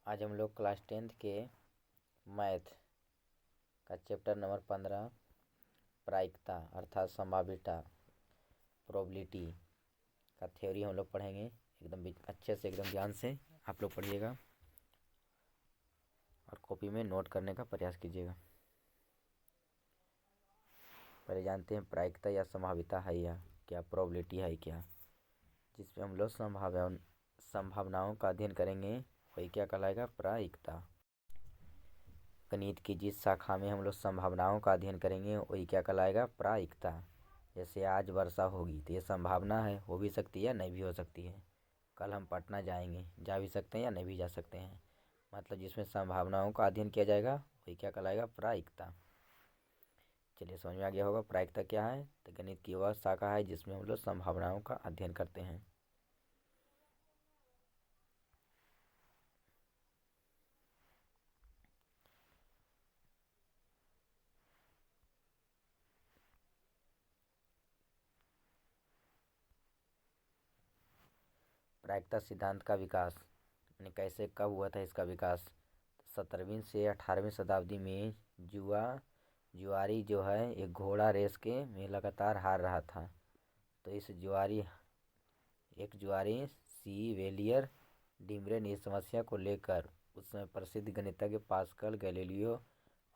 आज हम लोग क्लास 10th के मैथ का चैप्टर नंबर 15 प्रायिकता अर्थात संभाव्यता प्रोबेबिलिटी का थ्योरी हम लोग पढ़ेंगे। एकदम अच्छे से एकदम ध्यान से आप लोग पढ़िएगा और कॉपी में नोट करने का प्रयास कीजिएगा। पहले जानते हैं प्रायिकता या संभाव्यता है या क्या, प्रोबेबिलिटी है क्या, जिसमें हम लोग संभावनाओं का अध्ययन करेंगे, वही क्या कहलाएगा, प्रायिकता। गणित की जिस शाखा में हम लोग संभावनाओं का अध्ययन करेंगे वही क्या कहलाएगा, प्रायिकता। जैसे आज वर्षा होगी तो ये संभावना है, हो भी सकती है नहीं भी हो सकती है। कल हम पटना जाएंगे, जा भी सकते हैं या नहीं भी जा सकते हैं। मतलब जिसमें संभावनाओं का अध्ययन किया जाएगा वही क्या कहलाएगा, प्रायिकता। चलिए समझ में आ गया होगा प्रायिकता क्या है। तो गणित की वह शाखा है जिसमें हम लोग संभावनाओं का अध्ययन करते हैं। प्रायिकता सिद्धांत का विकास यानी कैसे कब हुआ था इसका विकास। 17वीं से 18वीं शताब्दी में जुआरी जो है एक घोड़ा रेस के में लगातार हार रहा था। तो एक जुआरी सी वेलियर डिमरे ने इस समस्या को लेकर उस समय प्रसिद्ध गणितज्ञ पास्कल गैलीलियो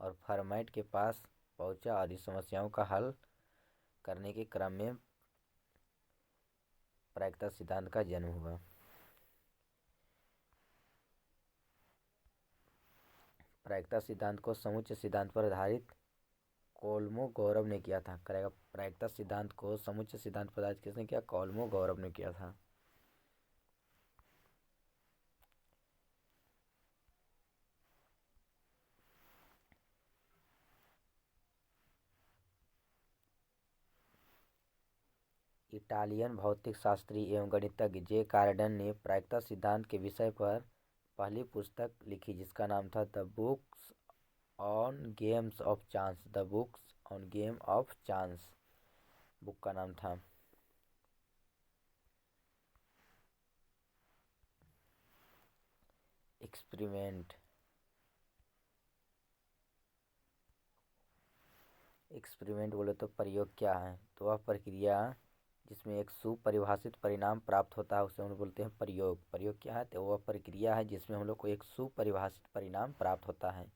और फर्माइट के पास पहुंचा और इस समस्याओं का हल करने के क्रम में प्रायिकता सिद्धांत का जन्म हुआ। प्रायिकता सिद्धांत को समुच्चय सिद्धांत पर आधारित कोलमोगोरोव ने किया था। करेगा प्रायिकता सिद्धांत को समुच्चय सिद्धांत पर आधारित किसने किया, कोलमोगोरोव ने किया था। इटालियन भौतिक शास्त्री एवं गणितज्ञ जे कार्डन ने प्रायिकता सिद्धांत के विषय पर पहली पुस्तक लिखी जिसका नाम था the books on games of chance. The books on game of chance book का नाम था। एक्सपेरिमेंट बोले तो प्रयोग क्या है, तो वह प्रक्रिया जिसमें एक सुपरिभाषित परिणाम प्राप्त होता है उसे हम लोग बोलते हैं प्रयोग। प्रयोग क्या है, तो वह प्रक्रिया है जिसमें हम लोग को एक सुपरिभाषित परिणाम प्राप्त होता है।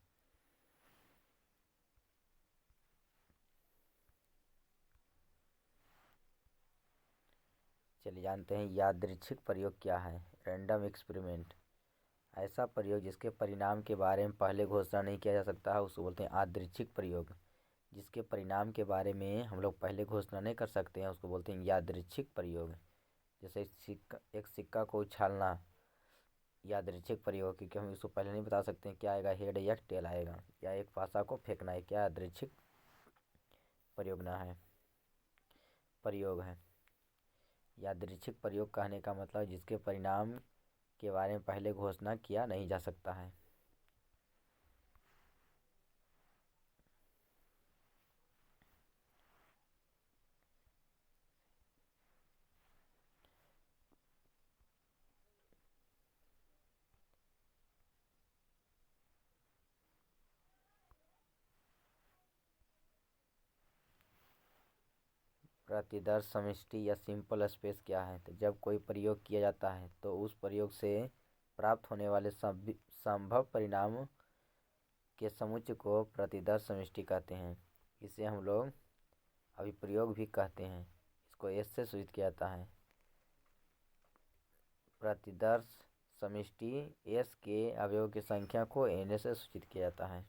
चलिए जानते हैं यादृच्छिक प्रयोग क्या है। रैंडम एक्सपेरिमेंट ऐसा प्रयोग जिसके परिणाम के बारे में पहले घोषणा नहीं किया जा सकता है उसको बोलते हैं यादृच्छिक प्रयोग। जिसके परिणाम के बारे में हम लोग पहले घोषणा नहीं कर सकते हैं उसको बोलते हैं यादृच्छिक प्रयोग। जैसे एक सिक्का को उछालना यादृच्छिक प्रयोग, क्योंकि हम इसको पहले नहीं बता सकते हैं क्या आएगा, हेड या टेल आएगा। या एक पासा को फेंकना है, क्या यादृच्छिक प्रयोग ना है, प्रयोग है। यादृच्छिक प्रयोग कहने का मतलब जिसके परिणाम के बारे में पहले घोषणा किया नहीं जा सकता है। प्रतिदर्श समष्टि या सिंपल स्पेस क्या है, तो जब कोई प्रयोग किया जाता है तो उस प्रयोग से प्राप्त होने वाले संभव परिणाम के समुच्चय को प्रतिदर्श समष्टि कहते हैं। इसे हम लोग अभिप्रयोग भी कहते हैं। इसको एस से सूचित किया जाता है। प्रतिदर्श समष्टि एस के अवयव की संख्या को एन से सूचित किया जाता है।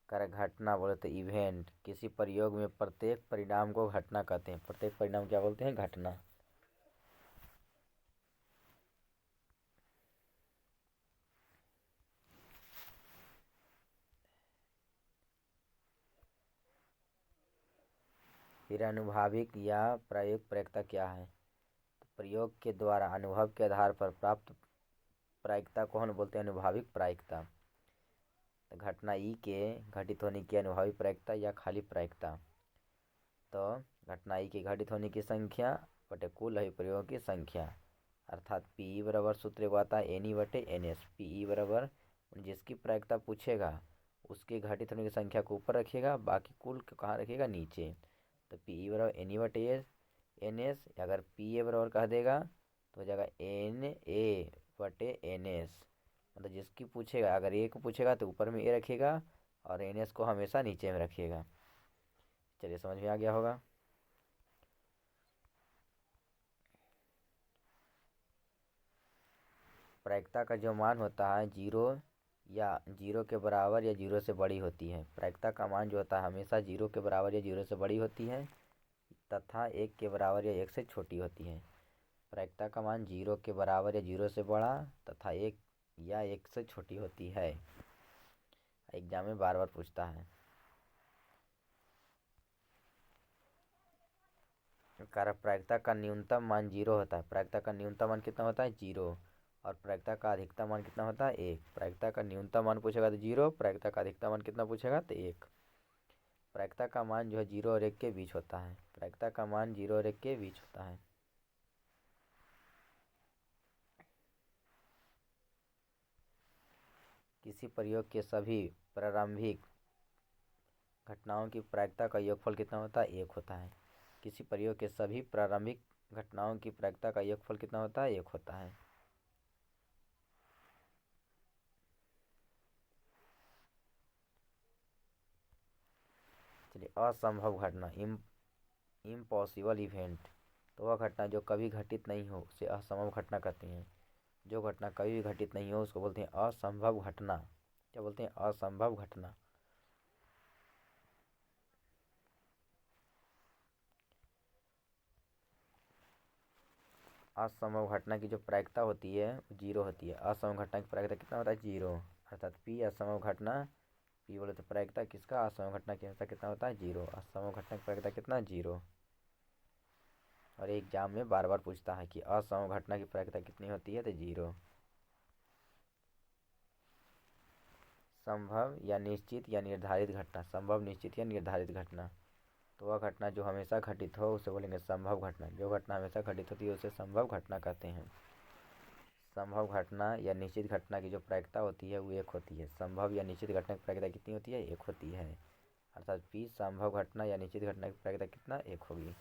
कर घटना बोले तो इवेंट, किसी प्रयोग में प्रत्येक परिणाम को घटना कहते हैं। प्रत्येक परिणाम क्या बोलते हैं, घटना। फिर अनुभाविक या प्रायोगिक प्रायिकता क्या है, तो प्रयोग के द्वारा अनुभव के आधार पर प्राप्त प्रायिकता को हम बोलते हैं अनुभाविक प्रायिकता। तो घटना ई के घटित होने की अनुभाविक प्रायिकता या खाली प्रायिकता। तो घटना ई के घटित होने की संख्या बटे कुल अभिप्रयोगों की संख्या। अर्थात पी बराबर सूत्र को आता है एन ई बटे एन एस। पी बराबर जिसकी प्रायिकता पूछेगा उसके घटित होने की संख्या को ऊपर रखिएगा, बाकी कुल कहाँ रखिएगा, नीचे। तो पी बराबर एन ई बटे एन एस। अगर पी ए बराबर कह देगा तो हो जाएगा एन ए बटे एन एस। मतलब जिसकी पूछेगा, अगर ए को पूछेगा तो ऊपर में ए रखिएगा और एन एस को हमेशा नीचे में रखिएगा। चलिए समझ में आ गया होगा। प्रायिकता का जो मान होता है जीरो के बराबर या जीरो से बड़ी होती है। प्रायिकता का मान जो होता है हमेशा जीरो के बराबर या जीरो से बड़ी होती है तथा एक के बराबर या एक से छोटी होती है। प्रायिकता का मान जीरो के बराबर या जीरो से बड़ा तथा एक या एक से छोटी होती है। एग्जाम में बार बार पूछता है। प्रायिकता का न्यूनतम मान जीरो होता है। प्रायिकता का न्यूनतम मान कितना होता है, जीरो। और प्रायिकता का अधिकतम मान कितना होता है, एक। प्रायिकता का न्यूनतम मान पूछेगा तो जीरो, प्रायिकता का अधिकतम मान कितना पूछेगा तो एक। प्रायिकता का मान जो है जीरो और एक के बीच होता है। प्रायिकता का मान जीरो और एक के बीच होता है। किसी प्रयोग के सभी प्रारंभिक घटनाओं की प्रायिकता का योगफल कितना होता है, एक होता है। किसी प्रयोग के सभी प्रारंभिक घटनाओं की प्रायिकता का योगफल कितना होता है, एक होता है। चलिए, असंभव घटना, इम्पॉसिबल इवेंट। तो वह घटना जो कभी घटित नहीं हो उसे असंभव घटना कहते हैं। जो घटना कभी भी घटित नहीं हो उसको बोलते हैं असंभव घटना। क्या बोलते हैं, असंभव घटना। असंभव घटना की जो प्रायिकता होती है वो जीरो होती है। असंभव घटना की प्रायिकता कितना होता है, जीरो। अर्थात पी असंभव घटना, पी बोले तो प्रायिकता किसका, असंभव घटना की कितना होता है, जीरो। असंभव घटना की प्रायिकता कितना, जीरो। और एग्जाम में बार बार पूछता है कि असंभव घटना की प्रायिकता कितनी होती है, तो जीरो। संभव या निश्चित या निर्धारित घटना। संभव, निश्चित या निर्धारित घटना। तो वह घटना जो हमेशा घटित हो उसे बोलेंगे संभव घटना। जो घटना हमेशा घटित होती है उसे संभव घटना कहते हैं। संभव घटना या निश्चित घटना की जो प्रायिकता होती है वो एक होती है। संभव या निश्चित घटना की प्रायिकता कितनी होती है, एक होती है। अर्थात पी संभव घटना या निश्चित घटना की प्रायिकता कितना, एक होगी।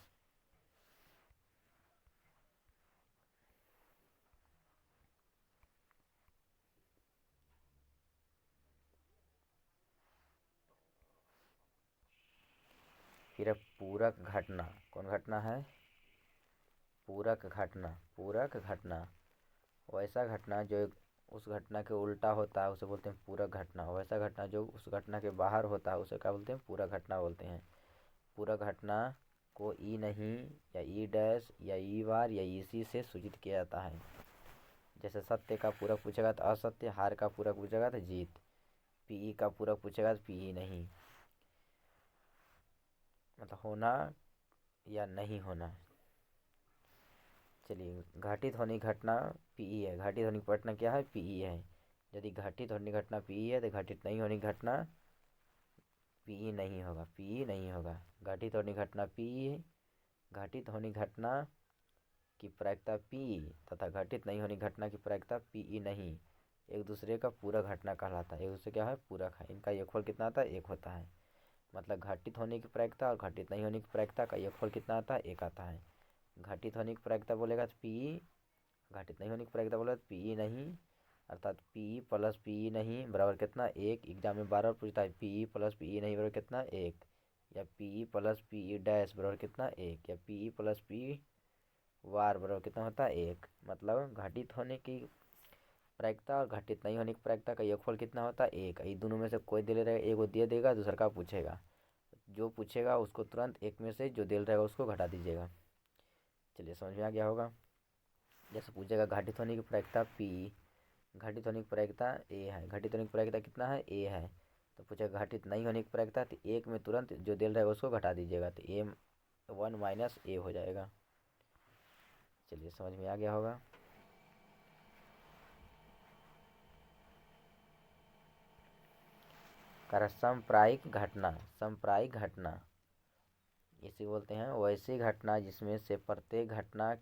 फिर पूरक घटना। कौन घटना है, पूरक घटना। पूरक घटना वैसा घटना जो उस घटना के उल्टा होता है उसे बोलते हैं पूरक घटना। वैसा घटना जो उस घटना के बाहर होता है उसे क्या बोलते हैं, पूरक घटना बोलते हैं। पूरक घटना को ई नहीं या ई डैश या ई बार या ई सी से सूचित किया जाता है। जैसे सत्य का पूरक पूछेगा तो असत्य, हार का पूरक पूछेगा तो जीत, पीई का पूरक पूछेगा तो पीई नहीं। मतलब होना या नहीं होना। चलिए, घटित होने की घटना पीई है। घटित होने की घटना क्या है, पीई है। यदि घटित होने की घटना पीई है तो घटित नहीं होने की घटना पीई नहीं होगा, पीई नहीं होगा। घटित होने की घटना पीई, घटित होने की घटना की प्रायिकता पी तथा घटित नहीं होने की घटना की प्रायिकता पीई नहीं एक दूसरे का पूरक घटना कहलाता है। एक दूसरे क्या है, पूरक है। इनका योगफल कितना आता है, एक होता है। मतलब घटित होने की प्रायिकता और घटित नहीं होने की प्रायिकता का योगफल कितना आता है, एक आता है। घटित होने की प्रायिकता बोलेगा तो पी, घटित नहीं होने की प्रायिकता बोलेगा तो पी नहीं। अर्थात पी प्लस पी नहीं बराबर कितना, एक। एग्जाम में बार बार पूछता है पी प्लस पी नहीं बराबर कितना, एक। या पी प्लस पी डैश बराबर कितना, एक। या पी प्लस पी वार बराबर कितना होता है, एक। मतलब घटित होने की प्रायिकता और घटित नहीं होने की प्रायिकता का योगफल कितना होता है, एक। ये दोनों में से कोई दे रहेगा, एक वो दे देगा, दूसरा का पूछेगा। जो पूछेगा उसको तुरंत एक में से जो दे रहेगा उसको घटा दीजिएगा। चलिए समझ में आ गया होगा। जैसे पूछेगा घटित होने की प्रायिकता पी, घटित होने की प्रायिकता ए है। घटित होने की प्रायिकता कितना है, ए है। तो पूछेगा घटित नहीं होने की प्रायिकता, तो एक में तुरंत जो दे रहेगा उसको घटा दीजिएगा, तो ए वन माइनस ए हो जाएगा। चलिए समझ में आ गया होगा। समप्रायिक घटना। समप्रायिक घटना इसे बोलते हैं वैसी घटना जिसमें से प्रत्येक घटना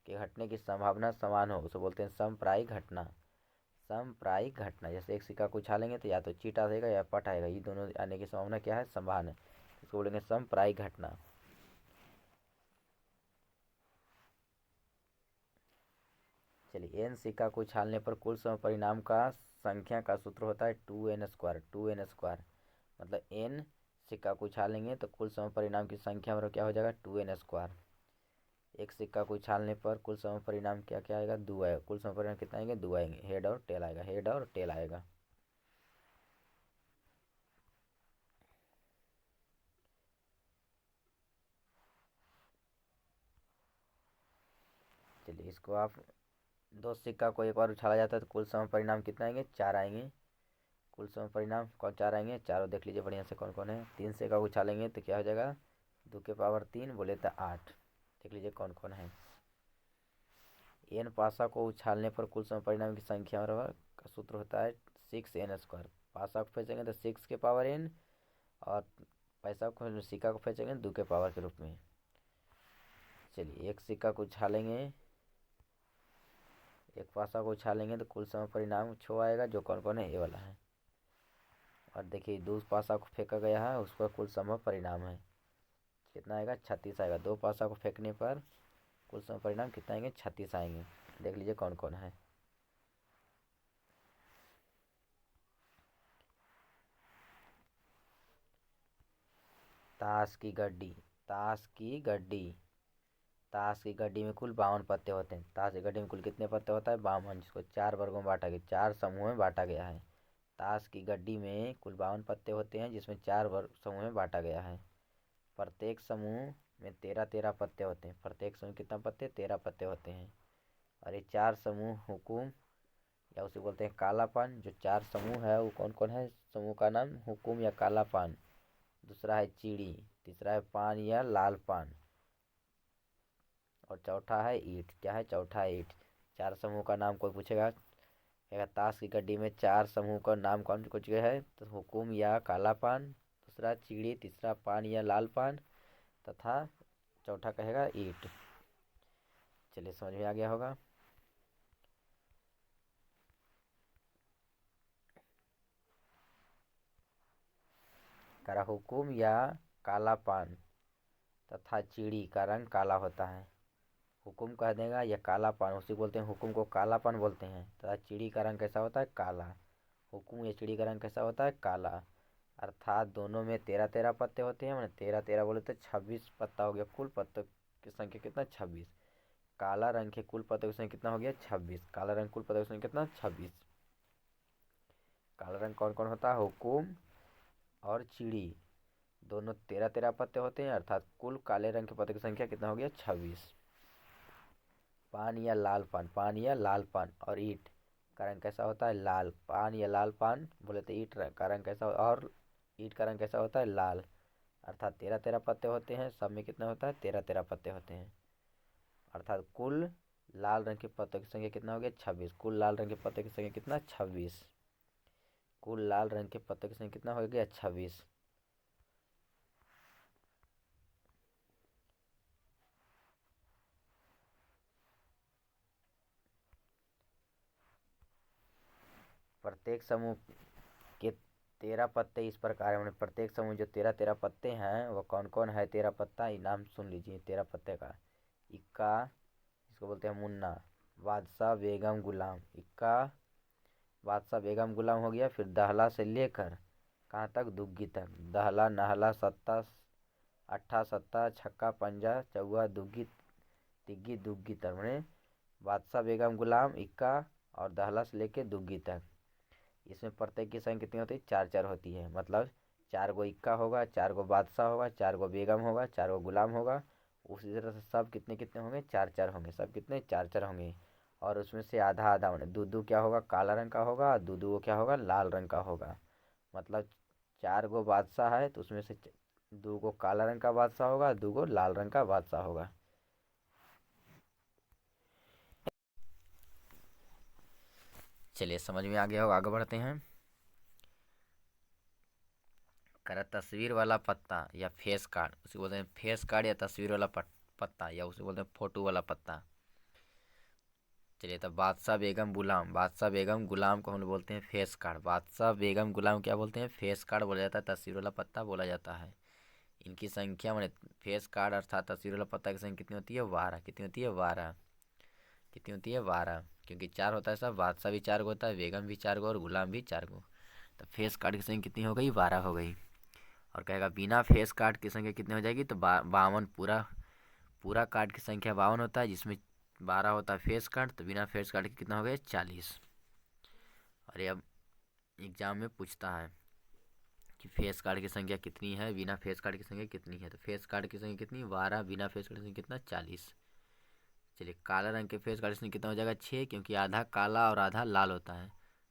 के घटने की संभावना समान हो उसे बोलते हैं समप्रायिक घटना। समप्रायिक घटना, जैसे एक सिक्का को उछालेंगे तो या तो चीट आएगा या पट आएगा, ये दोनों आने की संभावना क्या है, समान है, इसको बोलेंगे समप्रायिक घटना। चलिए, एन सिक्का को उछालने पर कुल समय परिणाम का संख्या का सूत्र होता है 2n²। 2n², मतलब एन सिक्का को उछालेंगे तो कुल समय परिणाम की संख्या मतलब क्या हो जाएगा, 2n²। एक सिक्का को उछालने पर कुल समय परिणाम क्या क्या आएगा, 2 आएगा। कुल समय परिणाम कितना आएंगे, 2 आएंगे। हेड और टेल आएगा, हेड और टेल आएगा। चलिए, इसको आप दो सिक्का को एक बार उछाला जाता है तो कुल समय परिणाम कितना आएंगे, 4 आएंगे। कुल समय परिणाम कौन 4 आएंगे, चारों देख लीजिए बढ़िया से कौन कौन है। 3 सिक्का को उछालेंगे तो क्या हो जाएगा, 2⁻3 बोले तो 8, देख लीजिए कौन कौन है। एन पासा को उछालने पर कुल समय परिणाम की संख्या का सूत्र होता है 6n²। पासा को फेंचेंगे तो 6⁻n, और पैसा को सिक्का को फेंचेंगे 2 के पावर के रूप में। चलिए, एक सिक्का को उछालेंगे, एक पासा को उछालेंगे तो कुल समय परिणाम 6 आएगा, जो कौन कौन है, ये वाला है। और देखिए, 2 पासा को फेंका गया है, उसका कुल समय परिणाम है कितना आएगा, 36 आएगा। 2 पासा को फेंकने पर कुल समय परिणाम कितना आएंगे, 36 आएंगे। देख लीजिए कौन कौन है। ताश की गड्डी, ताश की गड्डी, ताश की गड्डी में कुल 52 पत्ते होते हैं। ताश की गड्डी में कुल कितने पत्ते होता है, 52, जिसको 4 वर्गों में बांटा गया, 4 समूह में बांटा गया है। ताश की गड्डी में कुल 52 पत्ते होते हैं, जिसमें 4 वर्ग समूह में बांटा गया है। प्रत्येक समूह में 13-13 पत्ते होते हैं। प्रत्येक समूह कितना पत्ते, 13 पत्ते होते हैं। और ये 4 समूह हुकुम, या उसे बोलते हैं कालापान। जो 4 समूह है वो कौन कौन है, समूह का नाम हुकुम या कालापान, दूसरा है चीड़ी, तीसरा है पान या लाल पान, और चौथा है ईंट। क्या है, चौथा है ईंट। 4 समूह का नाम कोई पूछेगा, कहेगा ताश की गड्डी में 4 समूह का नाम कौन कुछ है, तो हुकुम या काला पान, दूसरा चीड़ी, तीसरा पान या लाल पान, तथा चौथा कहेगा ईंट। चलिए, समझ में आ गया होगा। करा हुकुम या काला पान तथा चीड़ी का रंग काला होता है। हुकुम कह देगा या काला पान, उसी बोलते हैं, हुकुम को काला पान बोलते हैं। तथा चिड़ी का रंग कैसा होता है, काला। हुकुम या चिड़ी का रंग कैसा होता है, काला। अर्थात दोनों में 13-13 पत्ते होते हैं, मैंने 13-13 बोले तो 26 पत्ता हो गया। कुल पत्तों की संख्या कितना, 26। काला रंग के कुल पत्तों की संख्या कितना हो गया, 26। काला रंग कुल पत्तों की संख्या कितना, 26। काला रंग कौन कौन होता है, हुकुम और चिड़ी, दोनों 13-13 पत्ते होते हैं, अर्थात कुल काले रंग के पत्तों की संख्या कितना हो गया, 26। पान या लाल पान, पान या लाल पान और ईंट का रंग कैसा होता है, लाल। पान या लाल पान बोले तो ईंट का रंग कैसा, और ईंट का रंग कैसा होता है, लाल। अर्थात 13-13 पत्ते होते हैं, सब में कितना होता है, 13-13 पत्ते होते हैं। अर्थात कुल लाल रंग के पत्तों की संख्या कितना हो गया, 26। कुल लाल रंग के पत्तों की संख्या कितना, 26। कुल लाल रंग के पत्तों की संख्या कितना हो गया, 26। प्रत्येक समूह के 13 पत्ते इस प्रकार है। प्रत्येक समूह जो 13-13 पत्ते हैं वो कौन कौन है, 13 पत्ता, नाम सुन लीजिए 13 पत्ते का। इक्का, इसको बोलते हैं मुन्ना, बादशाह, बेगम, गुलाम। इक्का, बादशाह, बेगम, गुलाम हो गया। फिर दहला से लेकर कहाँ तक, दुग्गी तक। दहला, नहला, सत्ता, अट्ठा, सत्ता, छक्का, पंजा, चौवा, दुग्गी, तिग्गी, दुग्गी तक। मैंने बादशाह, बेगम, गुलाम, इक्का और दहला से लेकर दुग्गी तक। इसमें प्रत्येक की संख्या कितनी होती है, 4-4 होती है। मतलब 4 गो इक्का होगा, 4 गो बादशाह होगा, 4 गो बेगम होगा, 4 गो गुलाम होगा। उसी तरह से सब कितने कितने होंगे, 4-4 होंगे। सब कितने, 4-4 होंगे। और उसमें से आधा आधा मैंने दो क्या होगा, काला रंग का होगा, दो क्या होगा, लाल रंग का होगा। मतलब 4 गो बादशाह है तो उसमें से 2 गो काला रंग का बादशाह होगा, 2 गो लाल रंग का बादशाह होगा। चलिए, समझ में आ गया होगा, आगे बढ़ते हैं। करा तस्वीर वाला पत्ता या फेस कार्ड, उसे बोलते हैं फेस कार्ड या तस्वीर वाला पत्ता, या उसे बोलते हैं फोटो वाला पत्ता। चलिए, तब बादशाह बेगम गुलाम, बादशाह बेगम गुलाम को हम लोग बोलते हैं फेस कार्ड। बादशाह बेगम गुलाम क्या बोलते हैं? फेस कार्ड बोला जाता है, तस्वीर वाला पत्ता बोला जाता है। इनकी संख्या मैंने फेस कार्ड अर्थात तस्वीर वाला पत्ता की संख्या कितनी होती है? 12। कितनी होती है? 12। कितनी होती है? 12। क्योंकि 4 होता है सब, बादशाह भी 4 को होता है, बेगम भी 4 को और गुलाम भी 4 को। तो फेस कार्ड की संख्या कितनी हो गई? 12 हो गई। और कहेगा बिना फेस कार्ड की संख्या कितनी हो जाएगी? तो 52। पूरा पूरा कार्ड की संख्या 52 होता है, जिसमें 12 होता है फेस कार्ड, तो बिना फेस कार्ड के कितना हो गया? 40। और ये अब एग्जाम में पूछता है कि फेस कार्ड की संख्या कितनी है, बिना फेस कार्ड की संख्या कितनी है। तो फेस कार्ड की संख्या कितनी? 12। बिना फेस कार्ड की संख्या कितना? 40। चलिए, काला रंग के फेस कार्ड की संख्या कितना हो जाएगा? 6, क्योंकि आधा काला और आधा लाल होता है।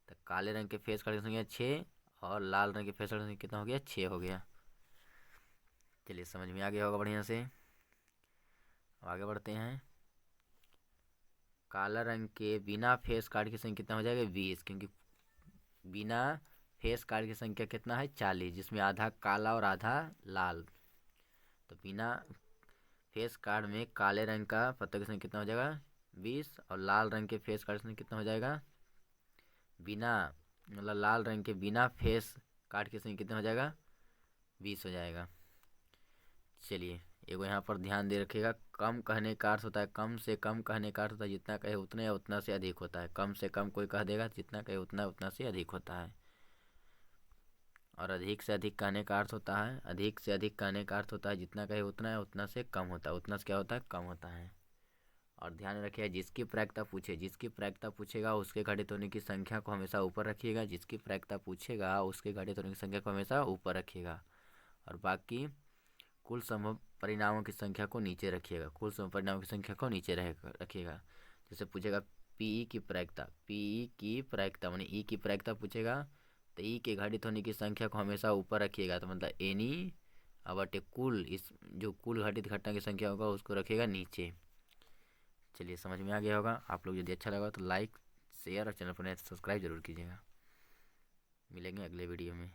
तो काले रंग के फेस कार्ड की संख्या 6 और लाल रंग के फेस कार्ड की संख्या कितना हो गया? 6 हो गया। चलिए, समझ में आ गया होगा बढ़िया से। अब आगे बढ़ते हैं। काला रंग के बिना फेस कार्ड की संख्या कितना हो जाएगा? 20, क्योंकि बिना फेस कार्ड की संख्या कितना है? 40, जिसमें आधा काला और आधा लाल। तो बिना फेस कार्ड में काले रंग का पत्ता की संख्या कितना हो जाएगा? 20। और लाल रंग के फेस कार्ड की संख्या कितना हो जाएगा? बिना मतलब लाल रंग के बिना फेस कार्ड की संख्या कितना हो जाएगा? 20 हो जाएगा। चलिए, एगो यहाँ पर ध्यान दे रखिएगा, कम कहने का अर्थ होता है कम से कम कहने का अर्थ होता है जितना कहे उतना या उतना से अधिक होता है। कम से कम कोई कह देगा, जितना कहे उतना उतना से अधिक होता है। और अधिक से अधिक कहने का अर्थ होता है, अधिक से अधिक कहने का अर्थ होता है जितना कहे उतना है, उतना से कम होता है। उतना से क्या होता है? कम होता है। और ध्यान रखिएगा, जिसकी प्रायिकता पूछे, जिसकी प्रायिकता पूछेगा उसके घटित होने की संख्या को हमेशा ऊपर रखिएगा। जिसकी प्रायिकता पूछेगा उसके घटित होने की संख्या को हमेशा ऊपर रखिएगा। और बाकी कुल संभव परिणामों की संख्या को नीचे रखिएगा। कुल संभव परिणामों की संख्या को नीचे रखिएगा। जैसे पूछेगा पीई की प्रायिकता, पीई की प्रायिकता माने ई की प्रायिकता पूछेगा, तो ई के घटित होने की संख्या को हमेशा ऊपर रखिएगा। तो मतलब एनी बटे कुल, इस जो कुल घटित घटना की संख्या होगा उसको रखिएगा नीचे। चलिए, समझ में आ गया होगा। आप लोग यदि अच्छा लगा तो लाइक शेयर और चैनल पर नए सब्सक्राइब जरूर कीजिएगा। मिलेंगे अगले वीडियो में।